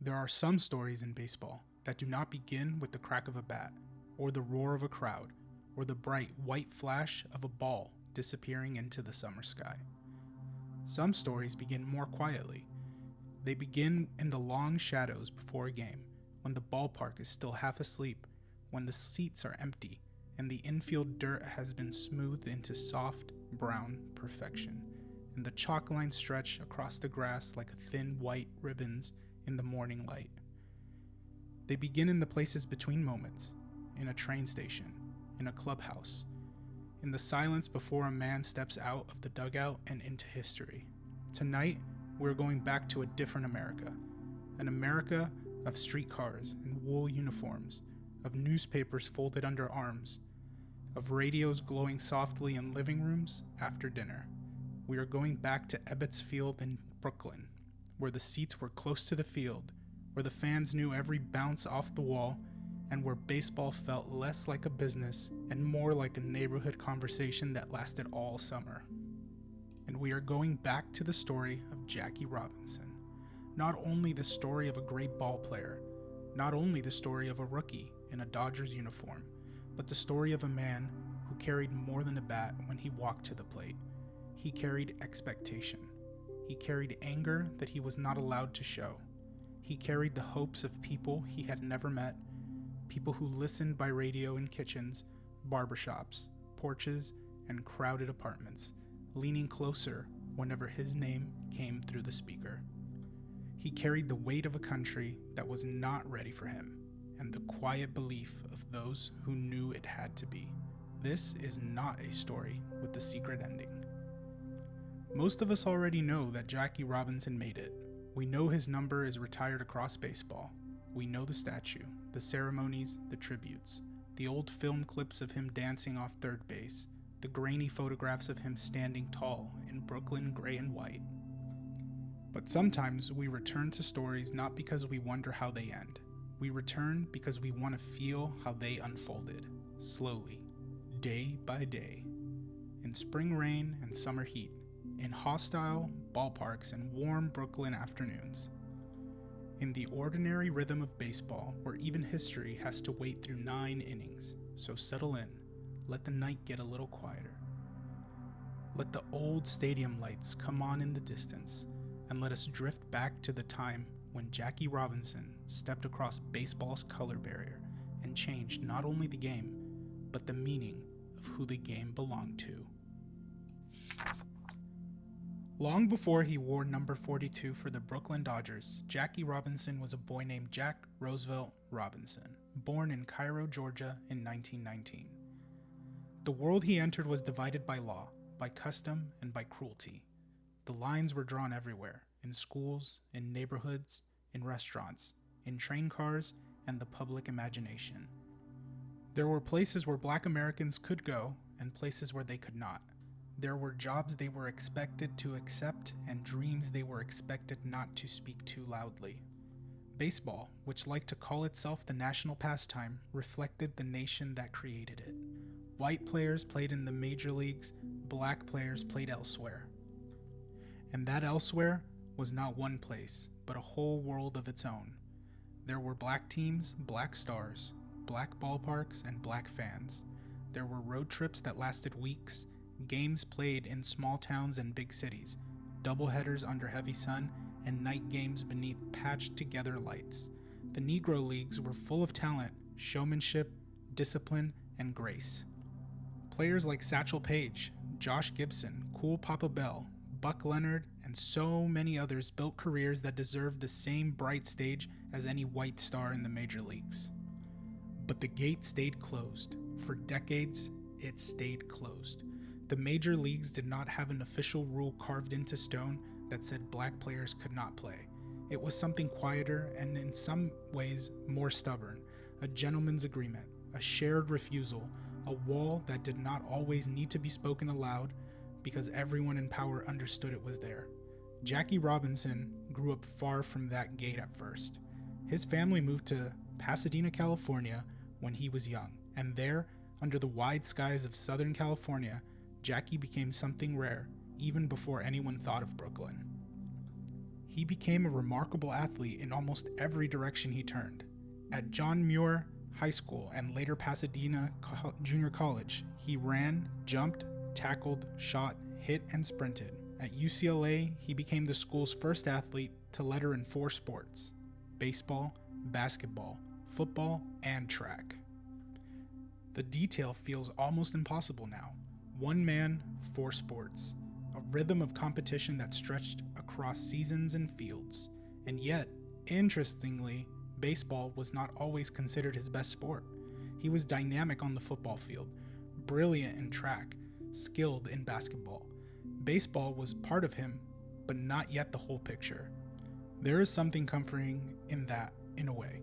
There are some stories in baseball that do not begin with the crack of a bat, or the roar of a crowd, or the bright white flash of a ball disappearing into the summer sky. Some stories begin more quietly. They begin in the long shadows before a game, when the ballpark is still half asleep, when the seats are empty, and the infield dirt has been smoothed into soft, brown perfection, and the chalk lines stretch across the grass like thin white ribbons in the morning light. They begin in the places between moments, in a train station, in a clubhouse, in the silence before a man steps out of the dugout and into history. Tonight, we're going back to a different America, an America of streetcars and wool uniforms, of newspapers folded under arms, of radios glowing softly in living rooms after dinner. We are going back to Ebbets Field in Brooklyn, where the seats were close to the field, where the fans knew every bounce off the wall, and where baseball felt less like a business and more like a neighborhood conversation that lasted all summer. And we are going back to the story of Jackie Robinson. Not only the story of a great ball player, not only the story of a rookie in a Dodgers uniform, but the story of a man who carried more than a bat when he walked to the plate. He carried expectation. He carried anger that he was not allowed to show. He carried the hopes of people he had never met, people who listened by radio in kitchens, barbershops, porches, and crowded apartments, leaning closer whenever his name came through the speaker. He carried the weight of a country that was not ready for him, and the quiet belief of those who knew it had to be. This is not a story with the secret ending. Most of us already know that Jackie Robinson made it. We know his number is retired across baseball. We know the statue, the ceremonies, the tributes, the old film clips of him dancing off third base, the grainy photographs of him standing tall in Brooklyn gray and white. But sometimes we return to stories not because we wonder how they end. We return because we want to feel how they unfolded, slowly, day by day, in spring rain and summer heat, in hostile ballparks and warm Brooklyn afternoons. In the ordinary rhythm of baseball, where even history has to wait through 9 innings. So settle in, let the night get a little quieter. Let the old stadium lights come on in the distance, and let us drift back to the time when Jackie Robinson stepped across baseball's color barrier and changed not only the game, but the meaning of who the game belonged to. Long before he wore number 42 for the Brooklyn Dodgers, Jackie Robinson was a boy named Jack Roosevelt Robinson, born in Cairo, Georgia in 1919. The world he entered was divided by law, by custom, and by cruelty. The lines were drawn everywhere, in schools, in neighborhoods, in restaurants, in train cars, and the public imagination. There were places where Black Americans could go and places where they could not. There were jobs they were expected to accept and dreams they were expected not to speak too loudly. Baseball, which liked to call itself the national pastime, reflected the nation that created it. White players played in the major leagues, black players played elsewhere. And that elsewhere was not one place, but a whole world of its own. There were black teams, black stars, black ballparks, and black fans. There were road trips that lasted weeks, games played in small towns and big cities, doubleheaders under heavy sun, and night games beneath patched-together lights. The Negro Leagues were full of talent, showmanship, discipline, and grace. Players like Satchel Paige, Josh Gibson, Cool Papa Bell, Buck Leonard, and so many others built careers that deserved the same bright stage as any white star in the major leagues. But the gate stayed closed. For decades, it stayed closed. The major leagues did not have an official rule carved into stone that said black players could not play. It was something quieter and in some ways more stubborn, a gentleman's agreement, a shared refusal, a wall that did not always need to be spoken aloud because everyone in power understood it was there. Jackie Robinson grew up far from that gate at first. His family moved to Pasadena, California when he was young, and there, under the wide skies of Southern California, Jackie became something rare, even before anyone thought of Brooklyn. He became a remarkable athlete in almost every direction he turned. At John Muir High School and later Pasadena Junior College, he ran, jumped, tackled, shot, hit, and sprinted. At UCLA, he became the school's first athlete to letter in 4 sports: baseball, basketball, football, and track. The detail feels almost impossible now. 1 man, 4 sports. A rhythm of competition that stretched across seasons and fields. And yet, interestingly, baseball was not always considered his best sport. He was dynamic on the football field, brilliant in track, skilled in basketball. Baseball was part of him, but not yet the whole picture. There is something comforting in that, in a way.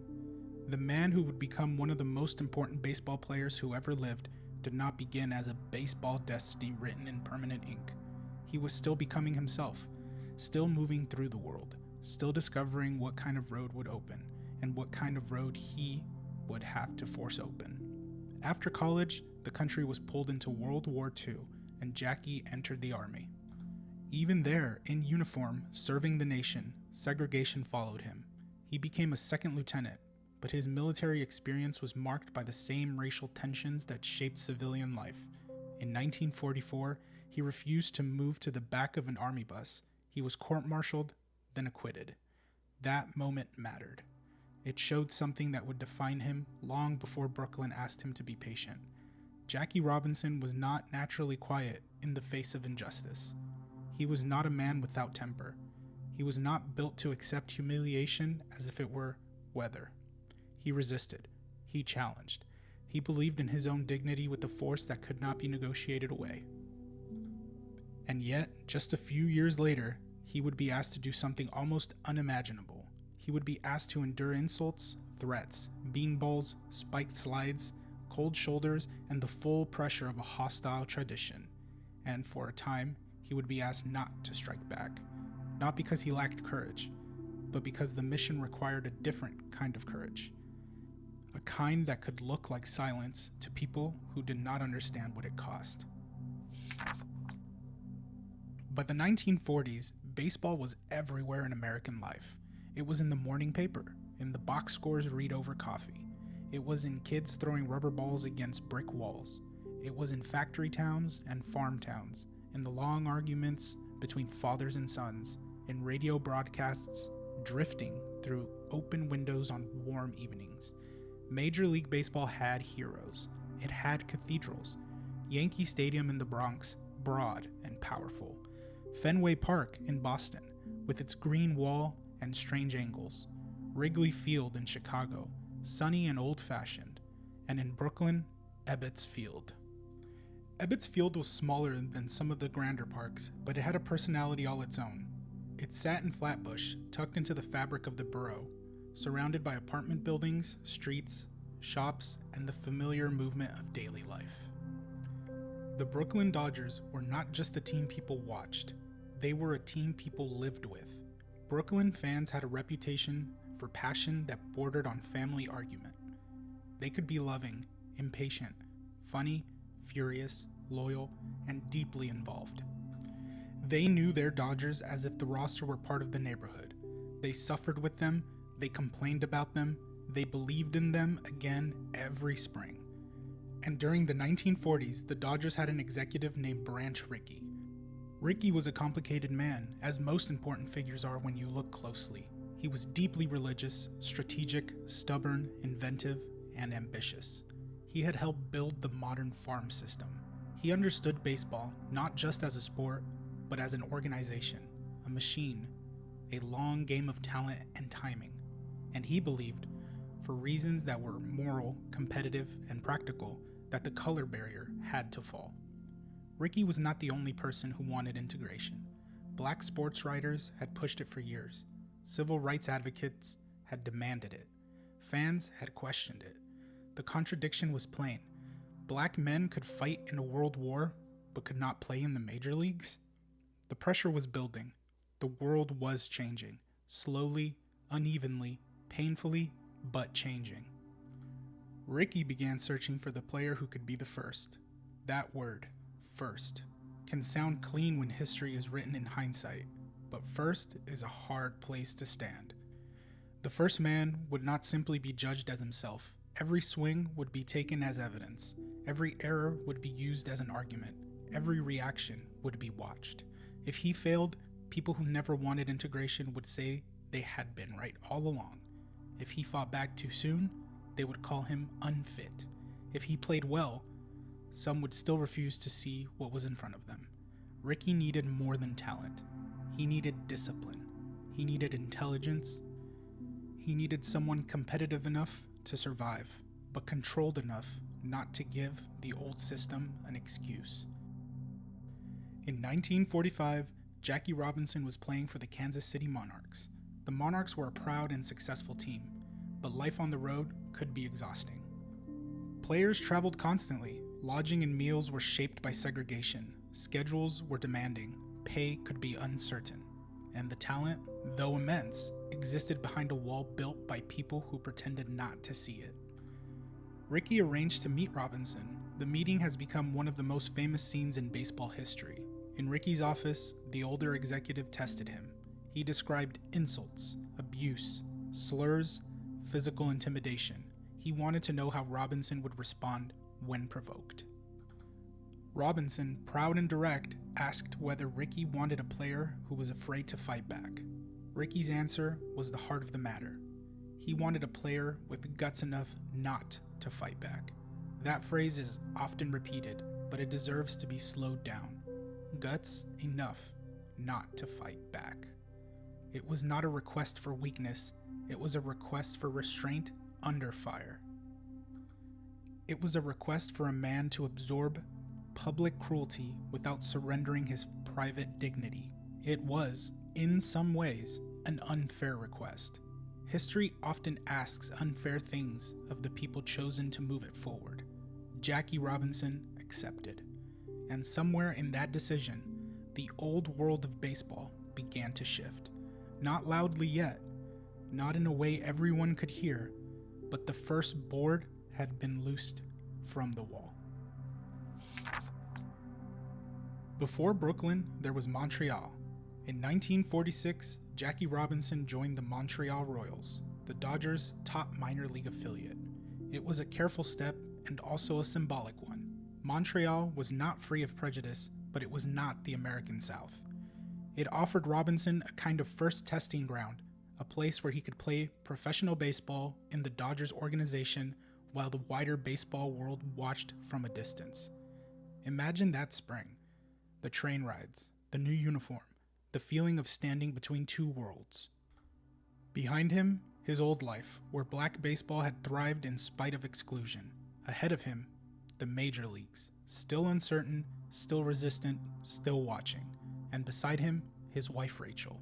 The man who would become one of the most important baseball players who ever lived did not begin as a baseball destiny written in permanent ink. He was still becoming himself, still moving through the world, still discovering what kind of road would open, and what kind of road he would have to force open. After college, the country was pulled into World War II, and Jackie entered the Army. Even there, in uniform, serving the nation, segregation followed him. He became a second lieutenant, but his military experience was marked by the same racial tensions that shaped civilian life. In 1944, he refused to move to the back of an army bus. He was court-martialed, then acquitted. That moment mattered. It showed something that would define him long before Brooklyn asked him to be patient. Jackie Robinson was not naturally quiet in the face of injustice. He was not a man without temper. He was not built to accept humiliation as if it were weather. He resisted. He challenged. He believed in his own dignity with a force that could not be negotiated away. And yet, just a few years later, he would be asked to do something almost unimaginable. He would be asked to endure insults, threats, beanballs, spiked slides, cold shoulders, and the full pressure of a hostile tradition. And for a time, he would be asked not to strike back. Not because he lacked courage, but because the mission required a different kind of courage. A kind that could look like silence to people who did not understand what it cost. By the 1940s, baseball was everywhere in American life. It was in the morning paper, in the box scores read over coffee. It was in kids throwing rubber balls against brick walls. It was in factory towns and farm towns, in the long arguments between fathers and sons, in radio broadcasts drifting through open windows on warm evenings. Major League Baseball had heroes. It had cathedrals. Yankee Stadium in the Bronx, broad and powerful. Fenway Park in Boston, with its green wall and strange angles. Wrigley Field in Chicago, sunny and old-fashioned. And in Brooklyn, Ebbets Field. Ebbets Field was smaller than some of the grander parks, but it had a personality all its own. It sat in Flatbush, tucked into the fabric of the borough, surrounded by apartment buildings, streets, shops, and the familiar movement of daily life. The Brooklyn Dodgers were not just a team people watched, they were a team people lived with. Brooklyn fans had a reputation for passion that bordered on family argument. They could be loving, impatient, funny, furious, loyal, and deeply involved. They knew their Dodgers as if the roster were part of the neighborhood. They suffered with them, they complained about them, they believed in them again every spring. And during the 1940s, the Dodgers had an executive named Branch Rickey. Rickey was a complicated man, as most important figures are when you look closely. He was deeply religious, strategic, stubborn, inventive, and ambitious. He had helped build the modern farm system. He understood baseball not just as a sport, but as an organization, a machine, a long game of talent and timing. And he believed, for reasons that were moral, competitive, and practical, that the color barrier had to fall. Rickey was not the only person who wanted integration. Black sports writers had pushed it for years. Civil rights advocates had demanded it. Fans had questioned it. The contradiction was plain. Black men could fight in a world war, but could not play in the major leagues? The pressure was building. The world was changing. Slowly, unevenly, painfully, but changing. Rickey began searching for the player who could be the first. That word, first, can sound clean when history is written in hindsight, but first is a hard place to stand. The first man would not simply be judged as himself. Every swing would be taken as evidence. Every error would be used as an argument. Every reaction would be watched. If he failed, people who never wanted integration would say they had been right all along. If he fought back too soon, they would call him unfit. If he played well, some would still refuse to see what was in front of them. Rickey needed more than talent. He needed discipline. He needed intelligence. He needed someone competitive enough to survive, but controlled enough not to give the old system an excuse. In 1945, Jackie Robinson was playing for the Kansas City Monarchs. The Monarchs were a proud and successful team, but life on the road could be exhausting. Players traveled constantly. Lodging and meals were shaped by segregation. Schedules were demanding. Pay could be uncertain. And the talent, though immense, existed behind a wall built by people who pretended not to see it. Rickey arranged to meet Robinson. The meeting has become one of the most famous scenes in baseball history. In Rickey's office, the older executive tested him. He described insults, abuse, slurs, physical intimidation. He wanted to know how Robinson would respond when provoked. Robinson, proud and direct, asked whether Rickey wanted a player who was afraid to fight back. Rickey's answer was the heart of the matter. He wanted a player with guts enough not to fight back. That phrase is often repeated, but it deserves to be slowed down. Guts enough not to fight back. It was not a request for weakness, it was a request for restraint under fire. It was a request for a man to absorb public cruelty without surrendering his private dignity. It was, in some ways, an unfair request. History often asks unfair things of the people chosen to move it forward. Jackie Robinson accepted. And somewhere in that decision, the old world of baseball began to shift. Not loudly yet, not in a way everyone could hear, but the first board had been loosed from the wall. Before Brooklyn, there was Montreal. In 1946, Jackie Robinson joined the Montreal Royals, the Dodgers' top minor league affiliate. It was a careful step and also a symbolic one. Montreal was not free of prejudice, but it was not the American South. It offered Robinson a kind of first testing ground, a place where he could play professional baseball in the Dodgers organization while the wider baseball world watched from a distance. Imagine that spring. The train rides, the new uniform, the feeling of standing between two worlds. Behind him, his old life, where black baseball had thrived in spite of exclusion. Ahead of him, the major leagues, still uncertain, still resistant, still watching. And beside him, his wife Rachel.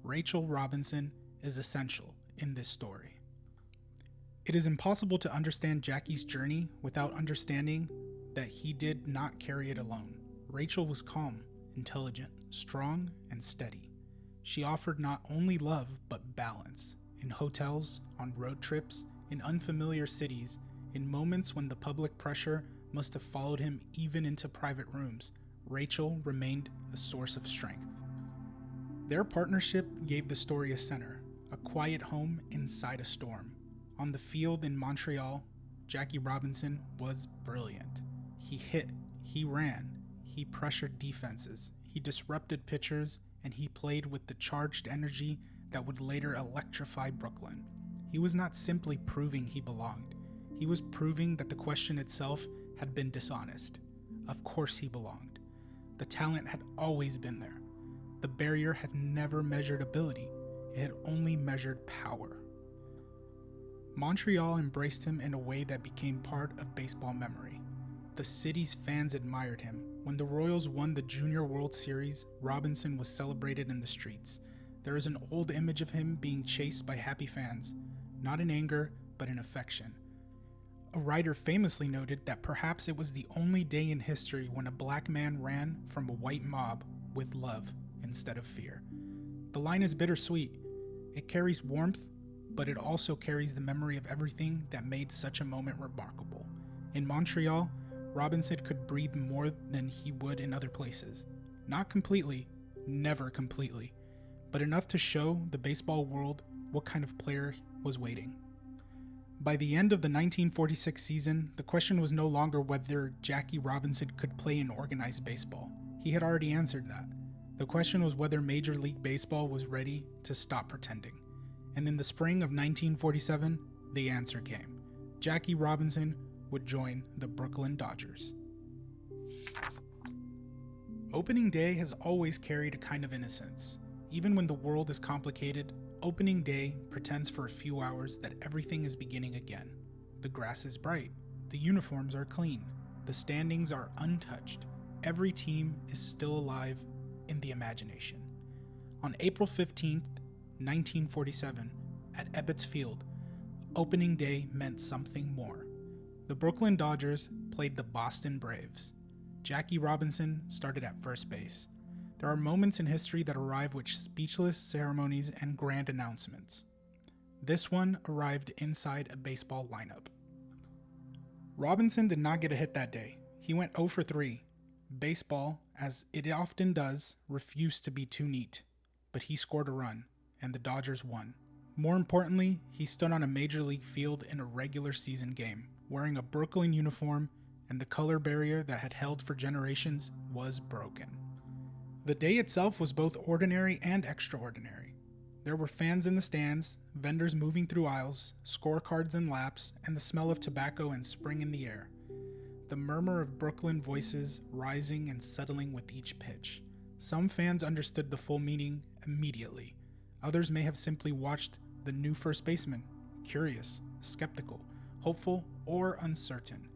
Rachel Robinson is essential in this story. It is impossible to understand Jackie's journey without understanding that he did not carry it alone. Rachel was calm, intelligent, strong, and steady. She offered not only love, but balance. In hotels, on road trips, in unfamiliar cities, in moments when the public pressure must have followed him even into private rooms, Rachel remained a source of strength. Their partnership gave the story a center, a quiet home inside a storm. On the field in Montreal, Jackie Robinson was brilliant. He hit, he ran, he pressured defenses, he disrupted pitchers, and he played with the charged energy that would later electrify Brooklyn. He was not simply proving he belonged. He was proving that the question itself had been dishonest. Of course he belonged. The talent had always been there. The barrier had never measured ability. It had only measured power. Montreal embraced him in a way that became part of baseball memory. The city's fans admired him. When the Royals won the Junior World Series, Robinson was celebrated in the streets. There is an old image of him being chased by happy fans, not in anger, but in affection. A writer famously noted that perhaps it was the only day in history when a black man ran from a white mob with love instead of fear. The line is bittersweet. It carries warmth, but it also carries the memory of everything that made such a moment remarkable. In Montreal, Robinson could breathe more than he would in other places. Not completely, never completely. but enough to show the baseball world what kind of player was waiting. By the end of the 1946 season, the question was no longer whether Jackie Robinson could play in organized baseball. He had already answered that. The question was whether Major League Baseball was ready to stop pretending. And in the spring of 1947, the answer came. Jackie Robinson would join the Brooklyn Dodgers. Opening day has always carried a kind of innocence. Even when the world is complicated, opening day pretends for a few hours that everything is beginning again. The grass is bright, the uniforms are clean, the standings are untouched. Every team is still alive in the imagination. On April 15th, 1947, at Ebbets Field, opening day meant something more. The Brooklyn Dodgers played the Boston Braves. Jackie Robinson started at first base. There are moments in history that arrive with speechless ceremonies and grand announcements. This one arrived inside a baseball lineup. Robinson did not get a hit that day. He went 0 for 3. Baseball, as it often does, refused to be too neat. But he scored a run, and the Dodgers won. More importantly, he stood on a major league field in a regular season game, wearing a Brooklyn uniform, and the color barrier that had held for generations was broken. The day itself was both ordinary and extraordinary. There were fans in the stands, vendors moving through aisles, scorecards in laps, and the smell of tobacco and spring in the air. The murmur of Brooklyn voices rising and settling with each pitch. Some fans understood the full meaning immediately. Others may have simply watched the new first baseman, curious, skeptical, hopeful, or uncertain.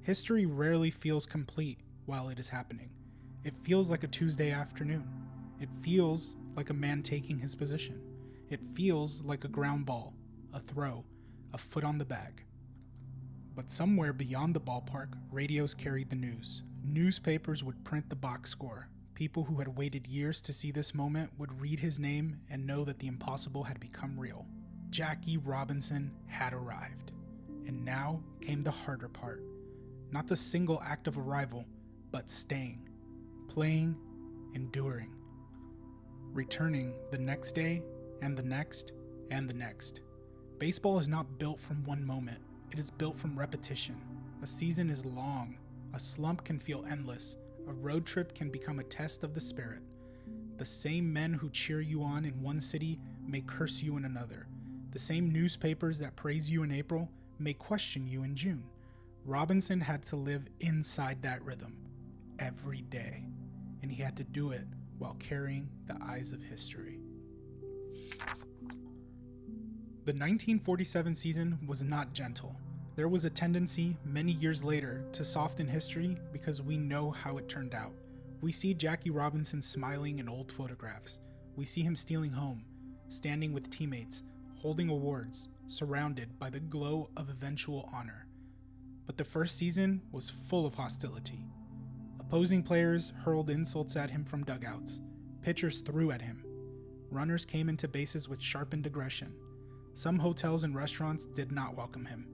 History rarely feels complete while it is happening. It feels like a Tuesday afternoon. It feels like a man taking his position. It feels like a ground ball, a throw, a foot on the bag. But somewhere beyond the ballpark, radios carried the news. Newspapers would print the box score. People who had waited years to see this moment would read his name and know that the impossible had become real. Jackie Robinson had arrived. And now came the harder part. Not the single act of arrival, but staying, playing, enduring, returning the next day and the next and the next. Baseball is not built from one moment. It is built from repetition. A season is long. A slump can feel endless. A road trip can become a test of the spirit. The same men who cheer you on in one city may curse you in another. The same newspapers that praise you in April may question you in June. Robinson had to live inside that rhythm every day, and he had to do it while carrying the eyes of history. The 1947 season was not gentle. There was a tendency many years later to soften history because we know how it turned out. We see Jackie Robinson smiling in old photographs. We see him stealing home, standing with teammates, holding awards, surrounded by the glow of eventual honor. But the first season was full of hostility. Opposing players hurled insults at him from dugouts. Pitchers threw at him. Runners came into bases with sharpened aggression. Some hotels and restaurants did not welcome him.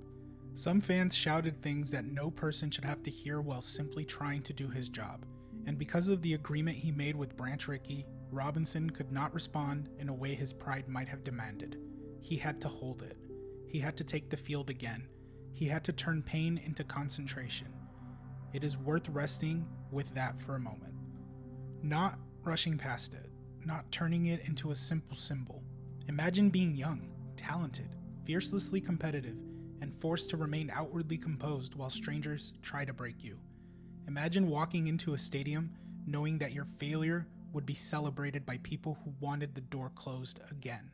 Some fans shouted things that no person should have to hear while simply trying to do his job. And because of the agreement he made with Branch Rickey, Robinson could not respond in a way his pride might have demanded. He had to hold it. He had to take the field again. He had to turn pain into concentration. It is worth resting with that for a moment. Not rushing past it, not turning it into a simple symbol. Imagine being young, talented, fiercely competitive, and forced to remain outwardly composed while strangers try to break you. Imagine walking into a stadium knowing that your failure would be celebrated by people who wanted the door closed again.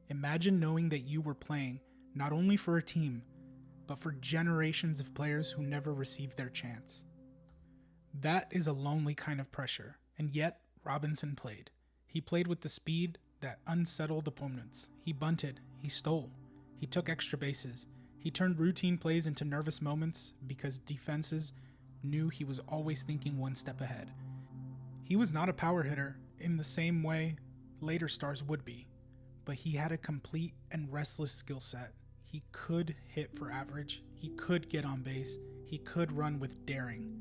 Imagine knowing that you were playing not only for a team, but for generations of players who never received their chance. That is a lonely kind of pressure, and yet Robinson played. He played with the speed that unsettled opponents. He bunted, he stole, he took extra bases, he turned routine plays into nervous moments because defenses knew he was always thinking one step ahead. He was not a power hitter in the same way later stars would be, but he had a complete and restless skill set. He could hit for average, he could get on base, he could run with daring.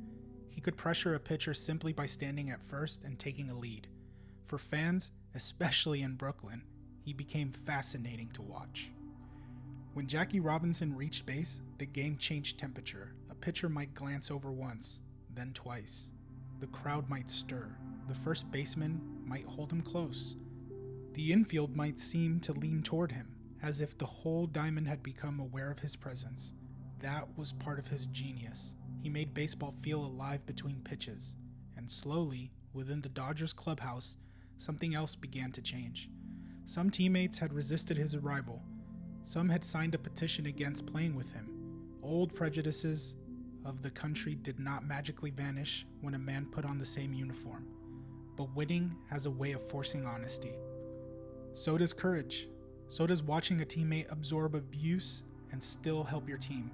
He could pressure a pitcher simply by standing at first and taking a lead. For fans, Especially in Brooklyn, he became fascinating to watch. When Jackie Robinson reached base, the game changed temperature. A pitcher might glance over once, then twice. The crowd might stir. The first baseman might hold him close. The infield might seem to lean toward him, as if the whole diamond had become aware of his presence. That was part of his genius. He made baseball feel alive between pitches. And slowly, within the Dodgers clubhouse, something else began to change. Some teammates had resisted his arrival. Some had signed a petition against playing with him. Old prejudices of the country did not magically vanish when a man put on the same uniform. But winning has a way of forcing honesty. So does courage. So does watching a teammate absorb abuse and still help your team.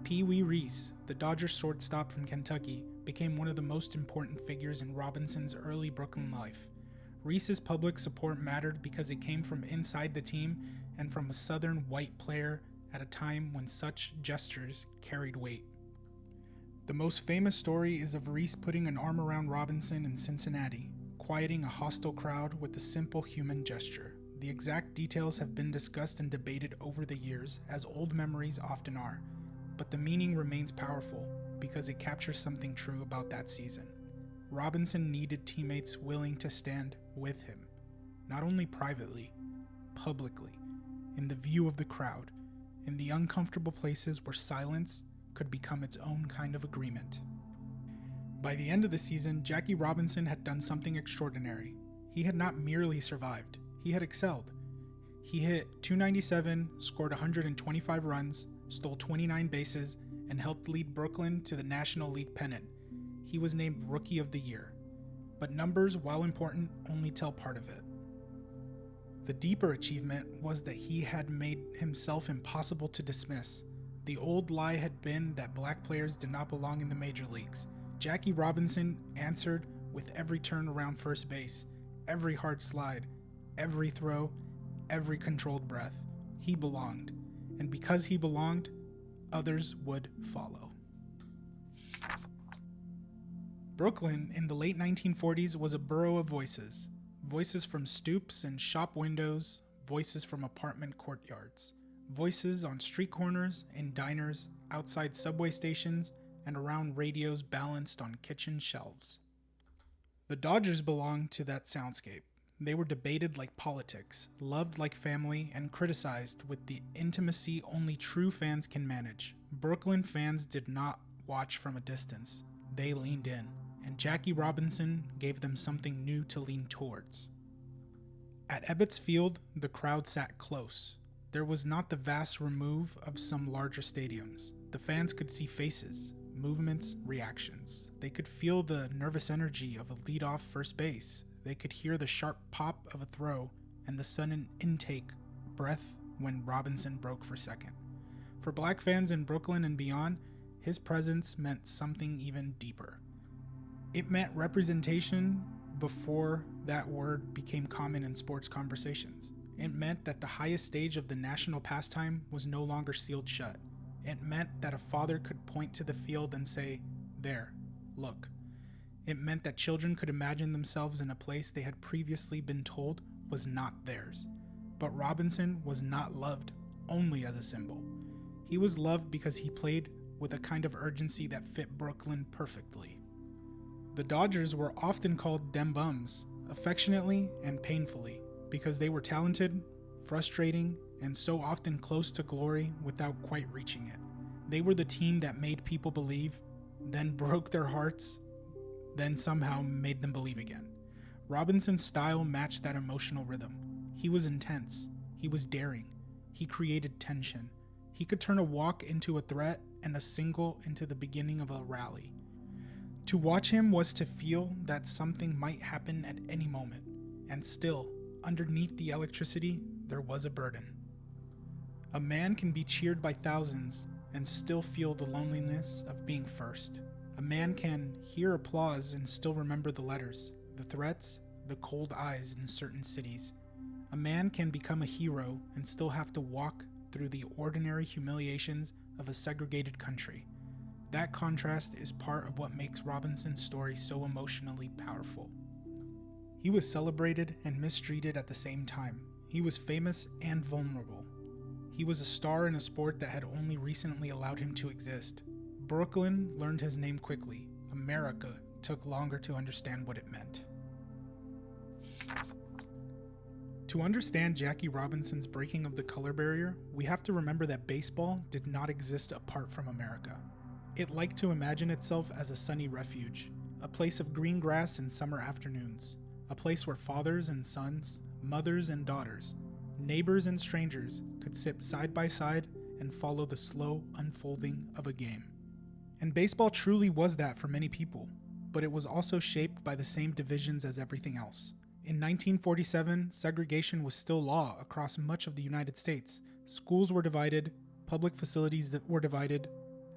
Pee Wee Reese, the Dodgers shortstop from Kentucky, became one of the most important figures in Robinson's early Brooklyn life. Reese's public support mattered because it came from inside the team and from a southern white player at a time when such gestures carried weight. The most famous story is of Reese putting an arm around Robinson in Cincinnati, quieting a hostile crowd with a simple human gesture. The exact details have been discussed and debated over the years, as old memories often are, but the meaning remains powerful because it captures something true about that season. Robinson needed teammates willing to stand with him, not only privately, publicly, in the view of the crowd, in the uncomfortable places where silence could become its own kind of agreement. By the end of the season, Jackie Robinson had done something extraordinary. He had not merely survived, he had excelled. He hit .297, scored 125 runs, stole 29 bases, and helped lead Brooklyn to the National League pennant. He was named Rookie of the Year. But numbers, while important, only tell part of it. The deeper achievement was that he had made himself impossible to dismiss. The old lie had been that black players did not belong in the major leagues. Jackie Robinson answered with every turn around first base, every hard slide, every throw, every controlled breath. He belonged. And because he belonged, others would follow. Brooklyn in the late 1940s was a borough of voices. Voices from stoops and shop windows, voices from apartment courtyards, voices on street corners, in diners, outside subway stations, and around radios balanced on kitchen shelves. The Dodgers belonged to that soundscape. They were debated like politics, loved like family, and criticized with the intimacy only true fans can manage. Brooklyn fans did not watch from a distance. They leaned in, and Jackie Robinson gave them something new to lean towards. At Ebbets Field, the crowd sat close. There was not the vast remove of some larger stadiums. The fans could see faces, movements, reactions. They could feel the nervous energy of a leadoff first base. They could hear the sharp pop of a throw and the sudden intake breath when Robinson broke for second. For black fans in Brooklyn and beyond, his presence meant something even deeper. It meant representation before that word became common in sports conversations. It meant that the highest stage of the national pastime was no longer sealed shut. It meant that a father could point to the field and say, "There, look." It meant that children could imagine themselves in a place they had previously been told was not theirs. But Robinson was not loved only as a symbol. He was loved because he played with a kind of urgency that fit Brooklyn perfectly. The Dodgers were often called "dem bums," affectionately and painfully, because they were talented, frustrating, and so often close to glory without quite reaching it. They were the team that made people believe, then broke their hearts, then somehow made them believe again. Robinson's style matched that emotional rhythm. He was intense. He was daring. He created tension. He could turn a walk into a threat and a single into the beginning of a rally. To watch him was to feel that something might happen at any moment, and still, underneath the electricity, there was a burden. A man can be cheered by thousands and still feel the loneliness of being first. A man can hear applause and still remember the letters, the threats, the cold eyes in certain cities. A man can become a hero and still have to walk through the ordinary humiliations of a segregated country. That contrast is part of what makes Robinson's story so emotionally powerful. He was celebrated and mistreated at the same time. He was famous and vulnerable. He was a star in a sport that had only recently allowed him to exist. Brooklyn learned his name quickly. America took longer to understand what it meant. To understand Jackie Robinson's breaking of the color barrier, we have to remember that baseball did not exist apart from America. It liked to imagine itself as a sunny refuge, a place of green grass in summer afternoons, a place where fathers and sons, mothers and daughters, neighbors and strangers could sit side by side and follow the slow unfolding of a game. And baseball truly was that for many people, but it was also shaped by the same divisions as everything else. In 1947, segregation was still law across much of the United States. Schools were divided, public facilities were divided,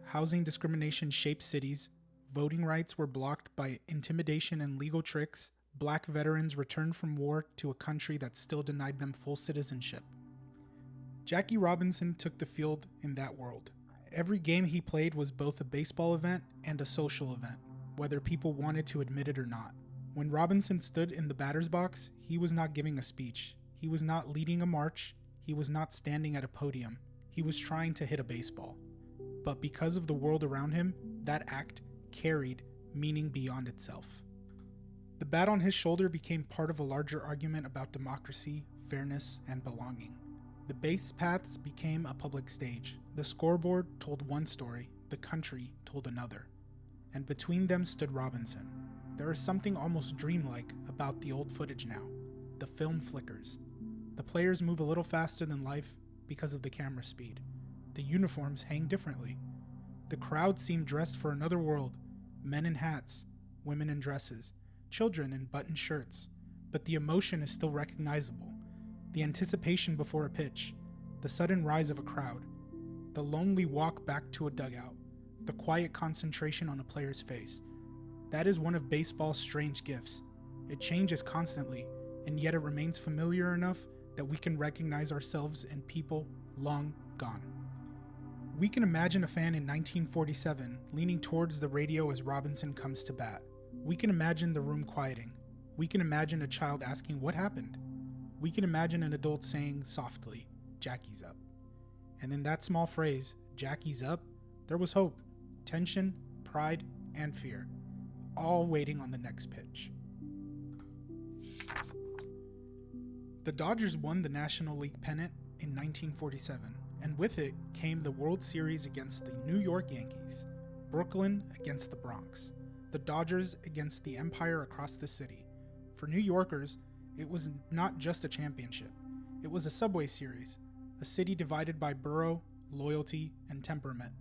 housing discrimination shaped cities, voting rights were blocked by intimidation and legal tricks. Black veterans returned from war to a country that still denied them full citizenship. Jackie Robinson took the field in that world. Every game he played was both a baseball event and a social event, whether people wanted to admit it or not. When Robinson stood in the batter's box, he was not giving a speech. He was not leading a march. He was not standing at a podium. He was trying to hit a baseball. But because of the world around him, that act carried meaning beyond itself. The bat on his shoulder became part of a larger argument about democracy, fairness, and belonging. The base paths became a public stage. The scoreboard told one story, the country told another. And between them stood Robinson. There is something almost dreamlike about the old footage now. The film flickers. The players move a little faster than life because of the camera speed. The uniforms hang differently. The crowd seemed dressed for another world. Men in hats, women in dresses, children in buttoned shirts. But the emotion is still recognizable. The anticipation before a pitch. The sudden rise of a crowd. The lonely walk back to a dugout. The quiet concentration on a player's face. That is one of baseball's strange gifts. It changes constantly, and yet it remains familiar enough that we can recognize ourselves in people long gone. We can imagine a fan in 1947 leaning towards the radio as Robinson comes to bat. We can imagine the room quieting. We can imagine a child asking what happened. We can imagine an adult saying softly, "Jackie's up." And in that small phrase, "Jackie's up," there was hope, tension, pride, and fear, all waiting on the next pitch. The Dodgers won the National League pennant in 1947, and with it came the World Series against the New York Yankees, Brooklyn against the Bronx, the Dodgers against the empire across the city. For New Yorkers, it was not just a championship. It was a subway series, a city divided by borough, loyalty, and temperament.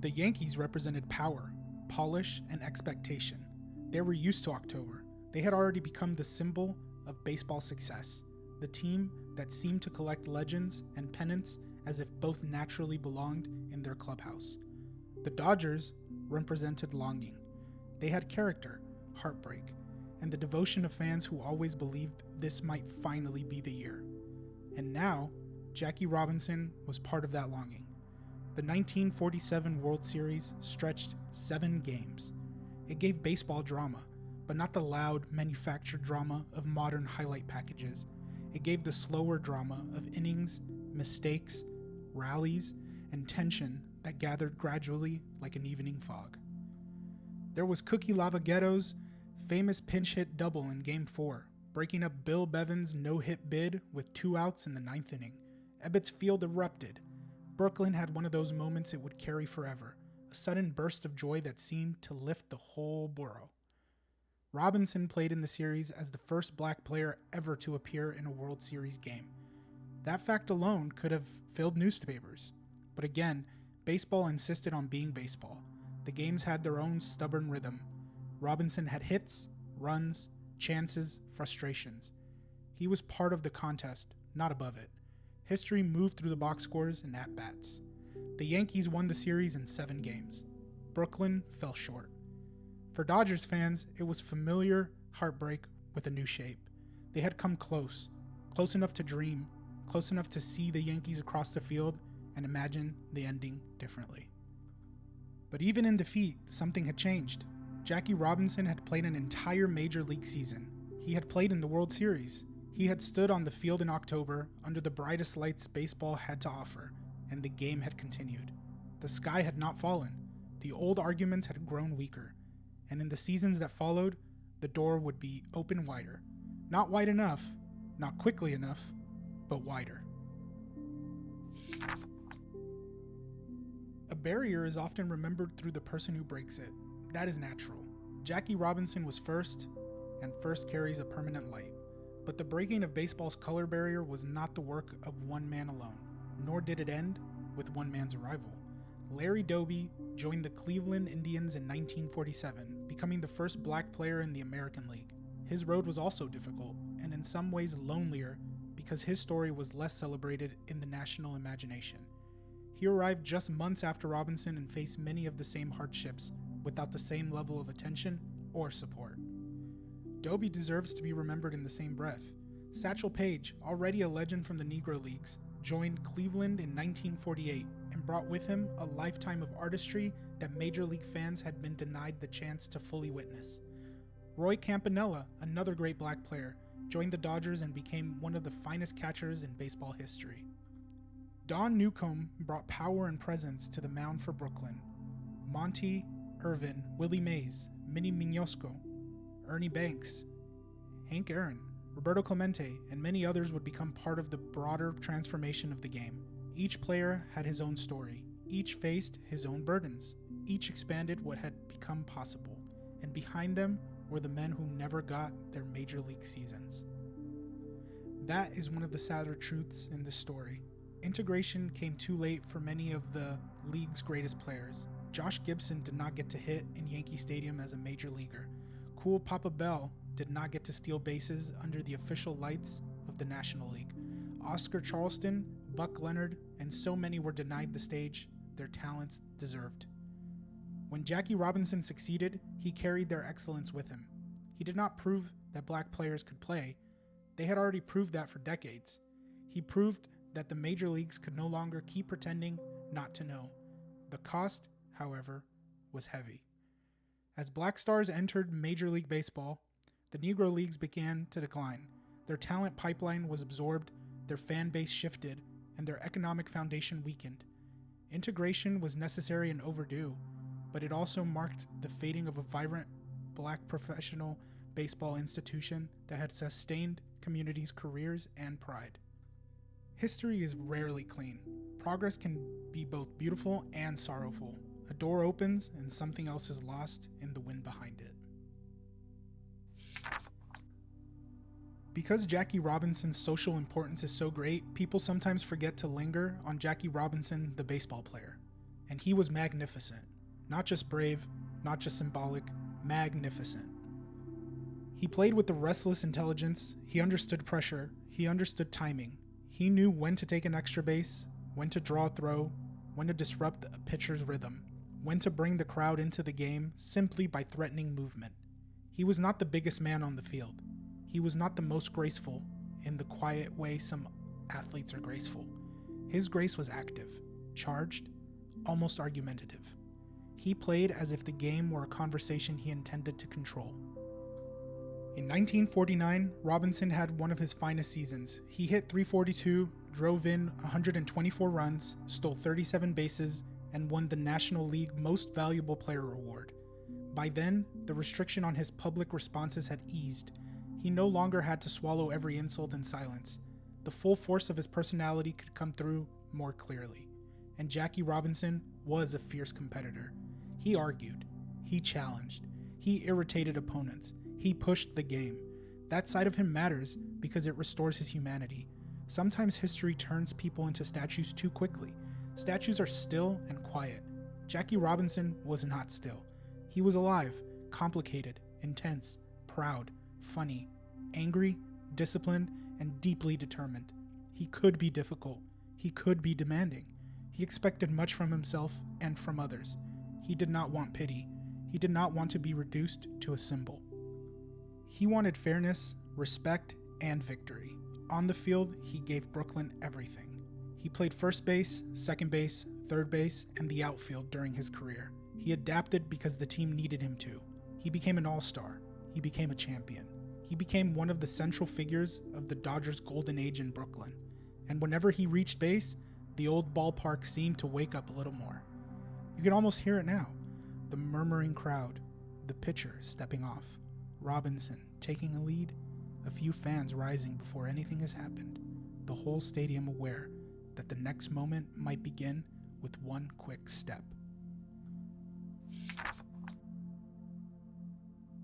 The Yankees represented power, polish, and expectation. They were used to October. They had already become the symbol of baseball success, the team that seemed to collect legends and pennants as if both naturally belonged in their clubhouse. The Dodgers represented longing. They had character, heartbreak, and the devotion of fans who always believed this might finally be the year. And now, Jackie Robinson was part of that longing. The 1947 World Series stretched 7 games. It gave baseball drama, but not the loud, manufactured drama of modern highlight packages. It gave the slower drama of innings, mistakes, rallies, and tension that gathered gradually like an evening fog. There was Cookie Lavagetto's famous pinch hit double in Game 4, breaking up Bill Bevan's no-hit bid with 2 outs in the 9th inning. Ebbets Field erupted. Brooklyn had one of those moments it would carry forever, a sudden burst of joy that seemed to lift the whole borough. Robinson played in the series as the first black player ever to appear in a World Series game. That fact alone could have filled newspapers. But again, baseball insisted on being baseball. The games had their own stubborn rhythm. Robinson had hits, runs, chances, frustrations. He was part of the contest, not above it. History moved through the box scores and at-bats. The Yankees won the series in 7 games. Brooklyn fell short. For Dodgers fans, it was familiar heartbreak with a new shape. They had come close enough to dream, close enough to see the Yankees across the field and imagine the ending differently. But even in defeat, something had changed. Jackie Robinson had played an entire major league season. He had played in the World Series. He had stood on the field in October under the brightest lights baseball had to offer, and the game had continued. The sky had not fallen. The old arguments had grown weaker, and in the seasons that followed, the door would be open wider. Not wide enough, not quickly enough, but wider. A barrier is often remembered through the person who breaks it. That is natural. Jackie Robinson was first, and first carries a permanent light. But the breaking of baseball's color barrier was not the work of one man alone, nor did it end with one man's arrival. Larry Doby joined the Cleveland Indians in 1947, becoming the first black player in the American League. His road was also difficult, and in some ways lonelier, because his story was less celebrated in the national imagination. He arrived just months after Robinson and faced many of the same hardships, without the same level of attention or support. Doby deserves to be remembered in the same breath. Satchel Paige, already a legend from the Negro Leagues, joined Cleveland in 1948 and brought with him a lifetime of artistry that Major League fans had been denied the chance to fully witness. Roy Campanella, another great black player, joined the Dodgers and became one of the finest catchers in baseball history. Don Newcomb brought power and presence to the mound for Brooklyn. Monty, Irvin, Willie Mays, Minnie Mignosco, Ernie Banks, Hank Aaron, Roberto Clemente, and many others would become part of the broader transformation of the game. Each player had his own story. Each faced his own burdens. Each expanded what had become possible. And behind them were the men who never got their major league seasons. That is one of the sadder truths in this story. Integration came too late for many of the league's greatest players. Josh Gibson did not get to hit in Yankee Stadium as a major leaguer. Cool Papa Bell did not get to steal bases under the official lights of the National League. Oscar Charleston, Buck Leonard, and so many were denied the stage their talents deserved. When Jackie Robinson succeeded, he carried their excellence with him. He did not prove that black players could play. They had already proved that for decades. He proved that the major leagues could no longer keep pretending not to know. The cost, however, was heavy. As black stars entered Major League Baseball, the Negro Leagues began to decline. Their talent pipeline was absorbed, their fan base shifted, and their economic foundation weakened. Integration was necessary and overdue, but it also marked the fading of a vibrant black professional baseball institution that had sustained communities' careers and pride. History is rarely clean. Progress can be both beautiful and sorrowful. A door opens and something else is lost in the wind behind it. Because Jackie Robinson's social importance is so great, people sometimes forget to linger on Jackie Robinson, the baseball player. And he was magnificent. Not just brave, not just symbolic, magnificent. He played with a restless intelligence, he understood pressure, he understood timing. He knew when to take an extra base, when to draw a throw, when to disrupt a pitcher's rhythm, when to bring the crowd into the game simply by threatening movement. He was not the biggest man on the field. He was not the most graceful in the quiet way some athletes are graceful. His grace was active, charged, almost argumentative. He played as if the game were a conversation he intended to control. In 1949, Robinson had one of his finest seasons. He hit .342, drove in 124 runs, stole 37 bases, and won the National League Most Valuable Player award. By then, the restriction on his public responses had eased. He no longer had to swallow every insult in silence. The full force of his personality could come through more clearly. And Jackie Robinson was a fierce competitor. He argued. He challenged. He irritated opponents. He pushed the game. That side of him matters because it restores his humanity. Sometimes history turns people into statues too quickly. Statues are still and quiet. Jackie Robinson was not still. He was alive, complicated, intense, proud, funny, angry, disciplined, and deeply determined. He could be difficult. He could be demanding. He expected much from himself and from others. He did not want pity. He did not want to be reduced to a symbol. He wanted fairness, respect, and victory. On the field, he gave Brooklyn everything. He played first base, second base, third base, and the outfield during his career. He adapted because the team needed him to. He became an all-star. He became a champion. He became one of the central figures of the Dodgers' golden age in Brooklyn, and whenever he reached base, the old ballpark seemed to wake up a little more. You can almost hear it now. The murmuring crowd, the pitcher stepping off, Robinson taking a lead, a few fans rising before anything has happened, the whole stadium aware that the next moment might begin with one quick step.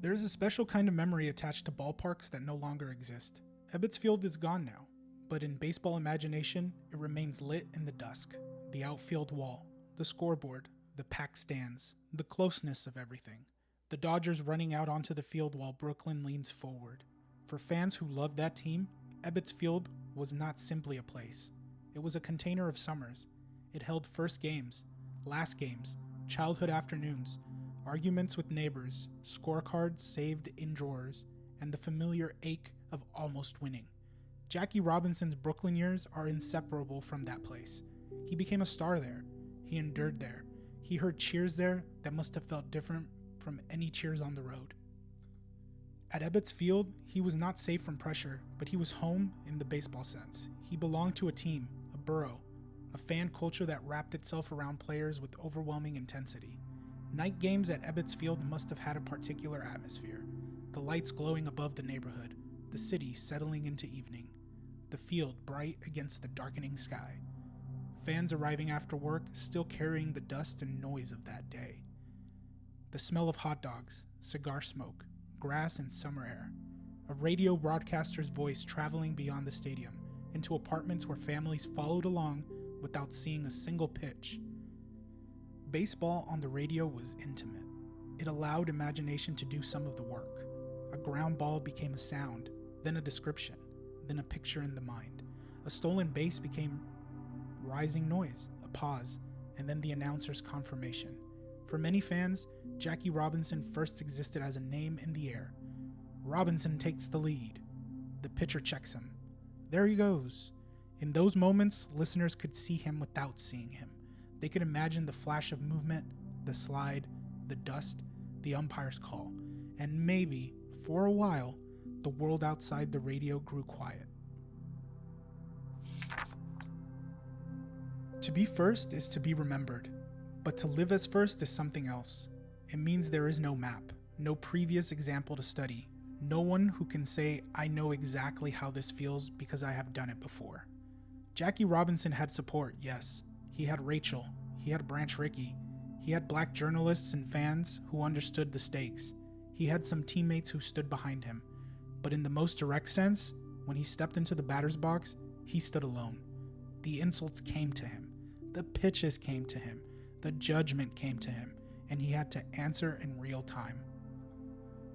There is a special kind of memory attached to ballparks that no longer exist. Ebbets Field is gone now, but in baseball imagination, it remains lit in the dusk. The outfield wall, the scoreboard, the packed stands, the closeness of everything. The Dodgers running out onto the field while Brooklyn leans forward. For fans who loved that team, Ebbets Field was not simply a place. It was a container of summers. It held first games, last games, childhood afternoons, arguments with neighbors, scorecards saved in drawers, and the familiar ache of almost winning. Jackie Robinson's Brooklyn years are inseparable from that place. He became a star there. He endured there. He heard cheers there that must have felt different from any cheers on the road. At Ebbets Field, he was not safe from pressure, but he was home in the baseball sense. He belonged to a team, a borough, a fan culture that wrapped itself around players with overwhelming intensity. Night games at Ebbets Field must have had a particular atmosphere. The lights glowing above the neighborhood, the city settling into evening, the field bright against the darkening sky. Fans arriving after work, still carrying the dust and noise of that day. The smell of hot dogs, cigar smoke, grass and summer air. A radio broadcaster's voice traveling beyond the stadium into apartments where families followed along without seeing a single pitch. Baseball on the radio was intimate. It allowed imagination to do some of the work. A ground ball became a sound, then a description, then a picture in the mind. A stolen base became rising noise, a pause, and then the announcer's confirmation. For many fans, Jackie Robinson first existed as a name in the air. Robinson takes the lead. The pitcher checks him. There he goes. In those moments, listeners could see him without seeing him. They could imagine the flash of movement, the slide, the dust, the umpire's call, and maybe, for a while, the world outside the radio grew quiet. To be first is to be remembered, but to live as first is something else. It means there is no map, no previous example to study, no one who can say, I know exactly how this feels because I have done it before. Jackie Robinson had support, yes. He had Rachel, he had Branch Rickey, he had black journalists and fans who understood the stakes. He had some teammates who stood behind him. But in the most direct sense, when he stepped into the batter's box, he stood alone. The insults came to him. The pitches came to him. The judgment came to him, and he had to answer in real time.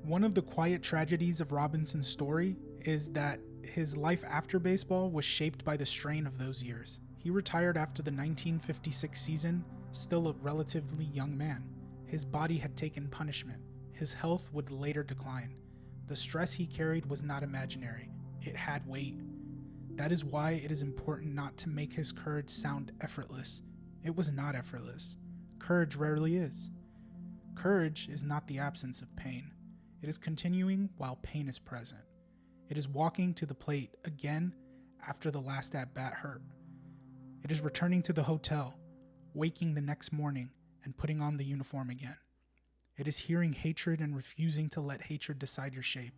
One of the quiet tragedies of Robinson's story is that his life after baseball was shaped by the strain of those years. He retired after the 1956 season, still a relatively young man. His body had taken punishment. His health would later decline. The stress he carried was not imaginary. It had weight. That is why it is important not to make his courage sound effortless. It was not effortless. Courage rarely is. Courage is not the absence of pain. It is continuing while pain is present. It is walking to the plate again after the last at-bat hurt. It is returning to the hotel, waking the next morning, and putting on the uniform again. It is hearing hatred and refusing to let hatred decide your shape.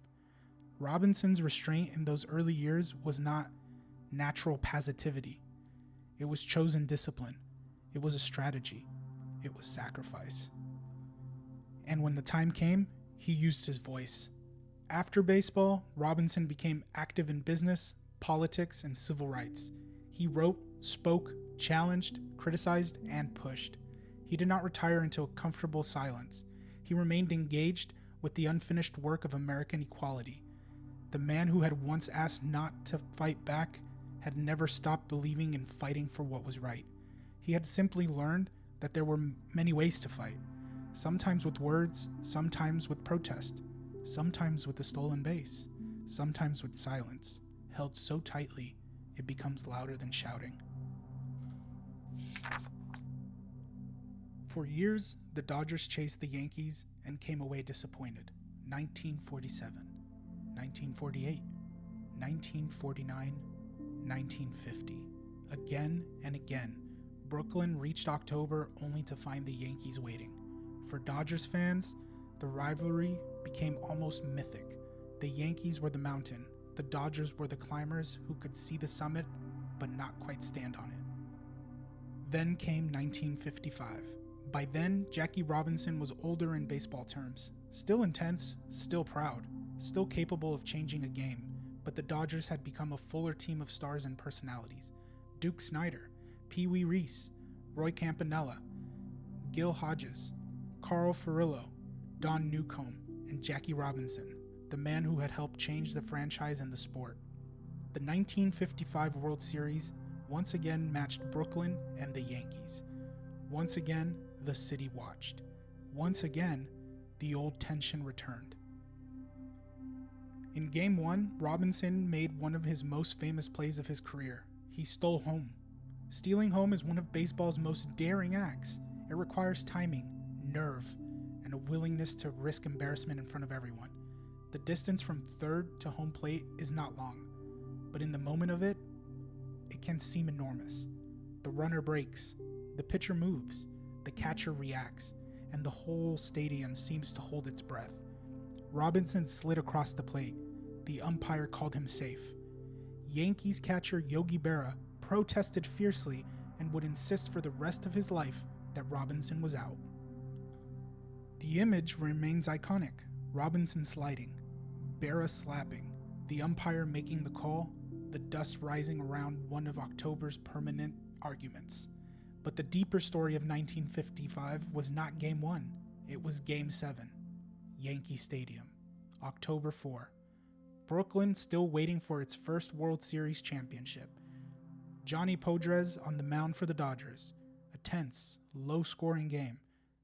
Robinson's restraint in those early years was not natural passivity. It was chosen discipline. It was a strategy. It was sacrifice. And when the time came, he used his voice. After baseball, Robinson became active in business, politics, and civil rights. He wrote, spoke, challenged, criticized, and pushed. He did not retire into a comfortable silence. He remained engaged with the unfinished work of American equality. The man who had once asked not to fight back had never stopped believing in fighting for what was right. He had simply learned that there were many ways to fight, sometimes with words, sometimes with protest, sometimes with a stolen base, sometimes with silence, held so tightly it becomes louder than shouting. For years, the Dodgers chased the Yankees and came away disappointed. 1947, 1948, 1949, 1950. Again and again, Brooklyn reached October only to find the Yankees waiting. For Dodgers fans, the rivalry became almost mythic. The Yankees were the mountain, the Dodgers were the climbers who could see the summit but not quite stand on it. Then came 1955. By then, Jackie Robinson was older in baseball terms, still intense, still proud, still capable of changing a game, but the Dodgers had become a fuller team of stars and personalities. Duke Snider, Pee Wee Reese, Roy Campanella, Gil Hodges, Carl Furillo, Don Newcomb, and Jackie Robinson, the man who had helped change the franchise and the sport. The 1955 World Series once again matched Brooklyn and the Yankees. Once again, the city watched. Once again, the old tension returned. In Game 1, Robinson made one of his most famous plays of his career. He stole home. Stealing home is one of baseball's most daring acts. It requires timing, nerve, and a willingness to risk embarrassment in front of everyone. The distance from third to home plate is not long, but in the moment of it, it can seem enormous. The runner breaks, the pitcher moves, the catcher reacts, and the whole stadium seems to hold its breath. Robinson slid across the plate. The umpire called him safe. Yankees catcher Yogi Berra protested fiercely and would insist for the rest of his life that Robinson was out. The image remains iconic. Robinson sliding, Berra slapping, the umpire making the call, the dust rising around one of October's permanent arguments. But the deeper story of 1955 was not Game 1, it was Game 7. Yankee Stadium, October 4. Brooklyn still waiting for its first World Series championship. Johnny Podres on the mound for the Dodgers. A tense, low-scoring game.